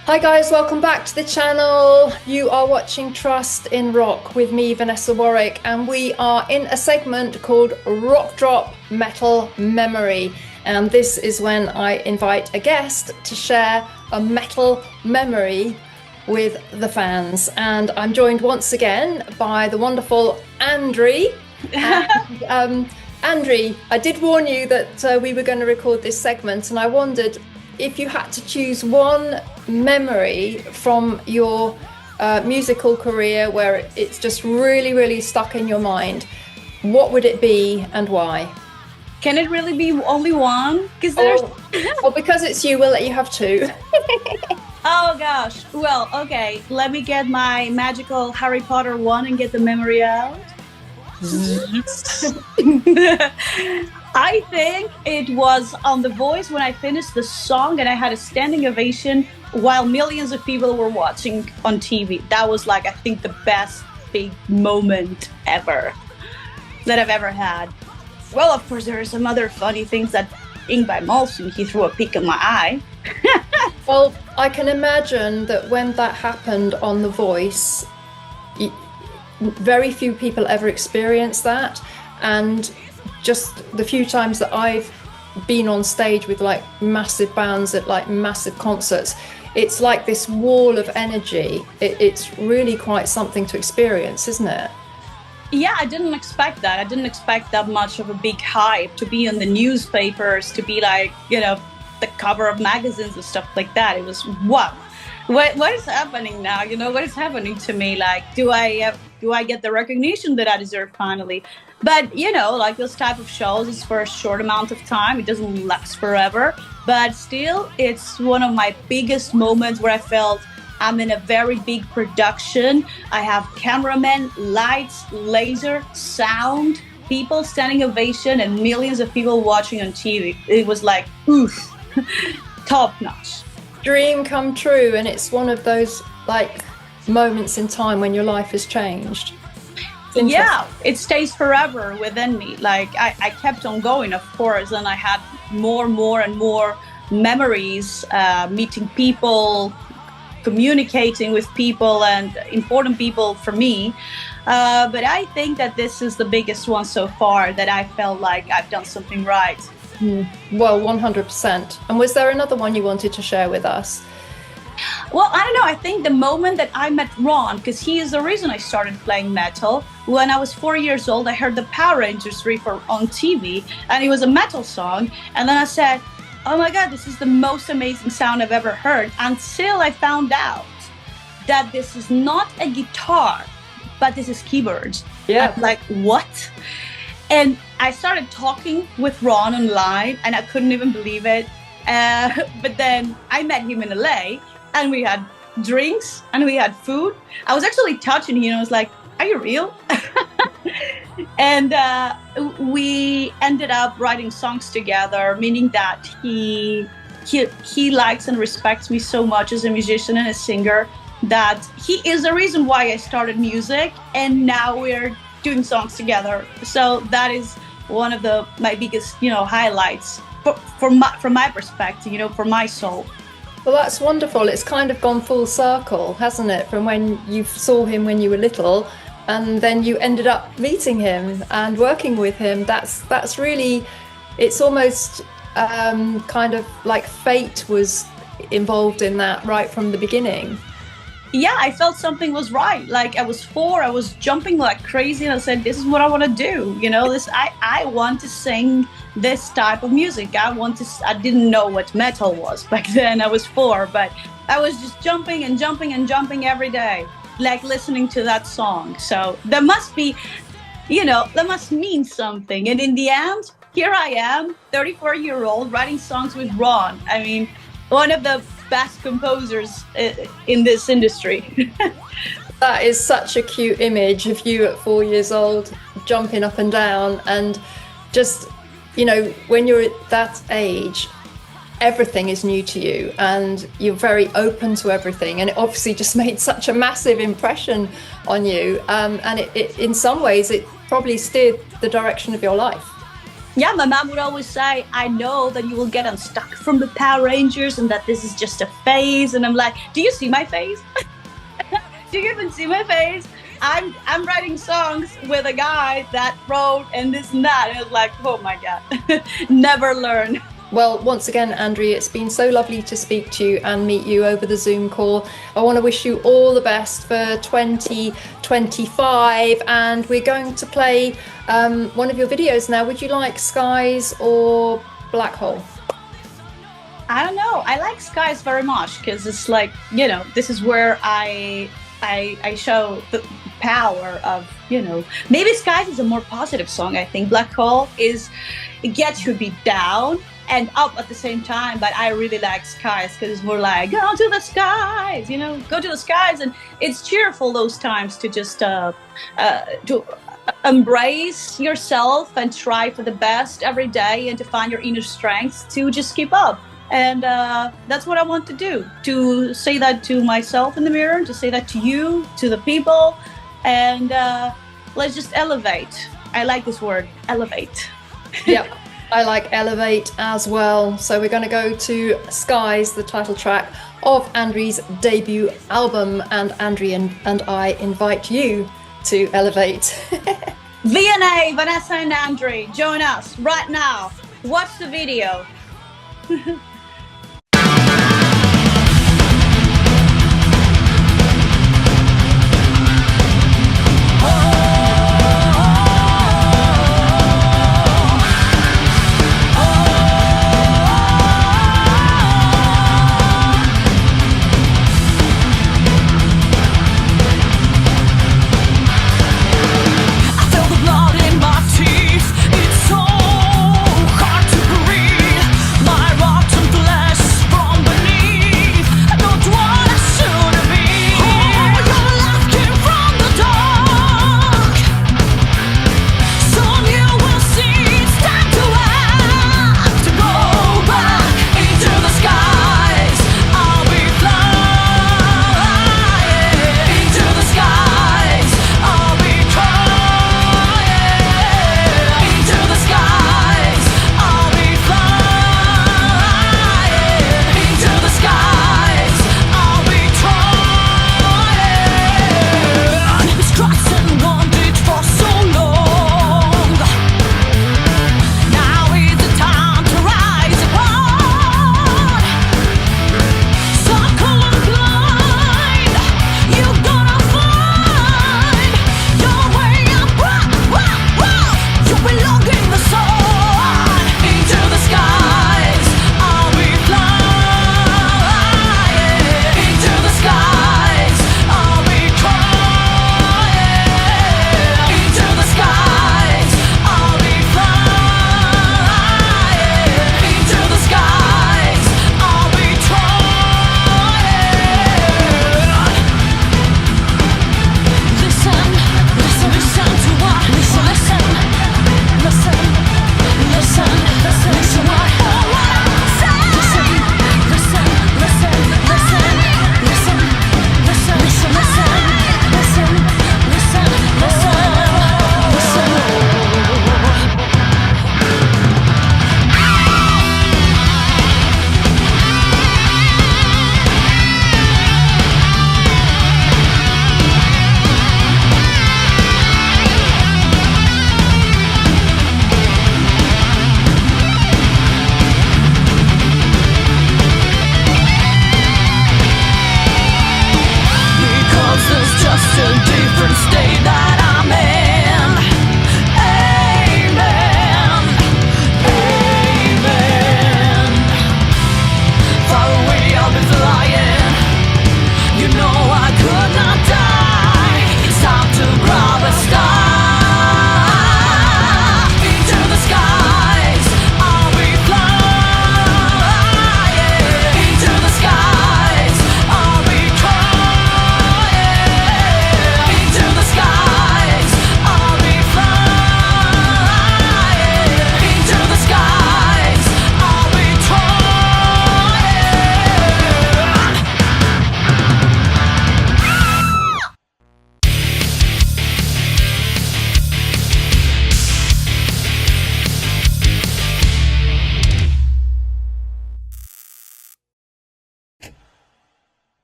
Hi guys, welcome back to the channel. You are watching Trust in Rock with me, Vanessa Warwick, and we are in a segment called RockDrop Metal Memory. And this is when I invite a guest to share a metal memory with the fans. And I'm joined once again by the wonderful Andry. And, Andry, I did warn you that we were going to record this segment, and I wondered if you had to choose one memory from your musical career where it's just really stuck in your mind, what would it be and why? Can it really be only one? Because there's well, because it's you, we'll let you have two. Oh gosh. Well, okay, let me get my magical Harry Potter one and get the memory out. I think it was on The Voice when I finished the song and I had a standing ovation while millions of people were watching on TV. That was like, I think, the best big moment ever that I've ever had. Well, of course, there are some other funny things that Ingvar Malmsteen, he threw a peek in my eye. Well, I can imagine that when that happened on The Voice, very few people ever experience that, and just the few times that I've been on stage with like massive bands at like massive concerts, it's like this wall of energy. It's really quite something to experience, isn't it? Yeah, I didn't expect that. I didn't expect that much of a big hype, to be in the newspapers, to be like, you know, the cover of magazines and stuff like that. It was, wow, what is happening now? You know, what is happening to me? Like, do I get the recognition that I deserve finally? But, you know, like those type of shows, it's for a short amount of time. It doesn't last forever. But still, it's one of my biggest moments where I felt I'm in a very big production. I have cameramen, lights, laser, sound, people standing ovation, and millions of people watching on TV. It was like, oof, top notch. Dream come true, and it's one of those like moments in time when your life has changed. Yeah, it stays forever within me. Like I kept on going, of course, and I had more and more memories, meeting people, communicating with people, and important people for me. But I think that this is the biggest one so far, that I felt like I've done something right. Well, 100%. And was there another one you wanted to share with us? Well, I don't know. I think the moment that I met Ron, because he is the reason I started playing metal. When I was 4 years old, I heard the Power Rangers riff on TV, and it was a metal song. And then I said, oh my God, this is the most amazing sound I've ever heard. Until I found out that this is not a guitar, but this is keyboards. Yeah. I'm like, what? And I started talking with Ron online, and I couldn't even believe it. But then I met him in LA, and we had drinks and we had food. I was actually touching him, and I was like, are you real? And we ended up writing songs together, meaning that he likes and respects me so much as a musician and a singer, that he is the reason why I started music, and now we're doing songs together. So that is one of my biggest, you know, highlights from my perspective, you know, for my soul. Well, that's wonderful. It's kind of gone full circle, hasn't it? From when you saw him when you were little, and then you ended up meeting him and working with him. That's really, it's almost kind of like fate was involved in that right from the beginning. Yeah, I felt something was right. Like I was 4, I was jumping like crazy, and I said, this is what I want to do. You know, I want to sing this type of music. I didn't know what metal was back then. I was 4, but I was just jumping and jumping and jumping every day, like listening to that song. So there must be, you know, that must mean something. And in the end, here I am, 34-year-old, writing songs with Ron. I mean, one of the best composers in this industry. That is such a cute image of you at 4 years old, jumping up and down, and just, you know, when you're at that age, everything is new to you and you're very open to everything, and it obviously just made such a massive impression on you, and it in some ways it probably steered the direction of your life. Yeah, my mom would always say, I know that you will get unstuck from the Power Rangers and that this is just a phase. And I'm like, do you see my face? Do you even see my face? I'm writing songs with a guy that wrote and this and that. And it's like, oh my God, never learn. Well, once again, Andry, it's been so lovely to speak to you and meet you over the Zoom call. I want to wish you all the best for 2025, and we're going to play one of your videos now. Would you like Skies or Black Hole? I don't know. I like Skies very much because it's like, you know, this is where I show the power of, you know, maybe Skies is a more positive song. I think Black Hole it gets you a bit down and up at the same time, but I really like Skies because it's more like, go to the skies, you know, go to the skies. And it's cheerful those times to just to embrace yourself and try for the best every day and to find your inner strength to just keep up. And that's what I want to do, to say that to myself in the mirror, to say that to you, to the people, and let's just elevate. I like this word, elevate. Yep, I like elevate as well. So we're going to go to Skies, the title track of Andry's debut album, and Andry and I invite you to elevate. VNA, Vanessa and Andry, join us right now. Watch the video.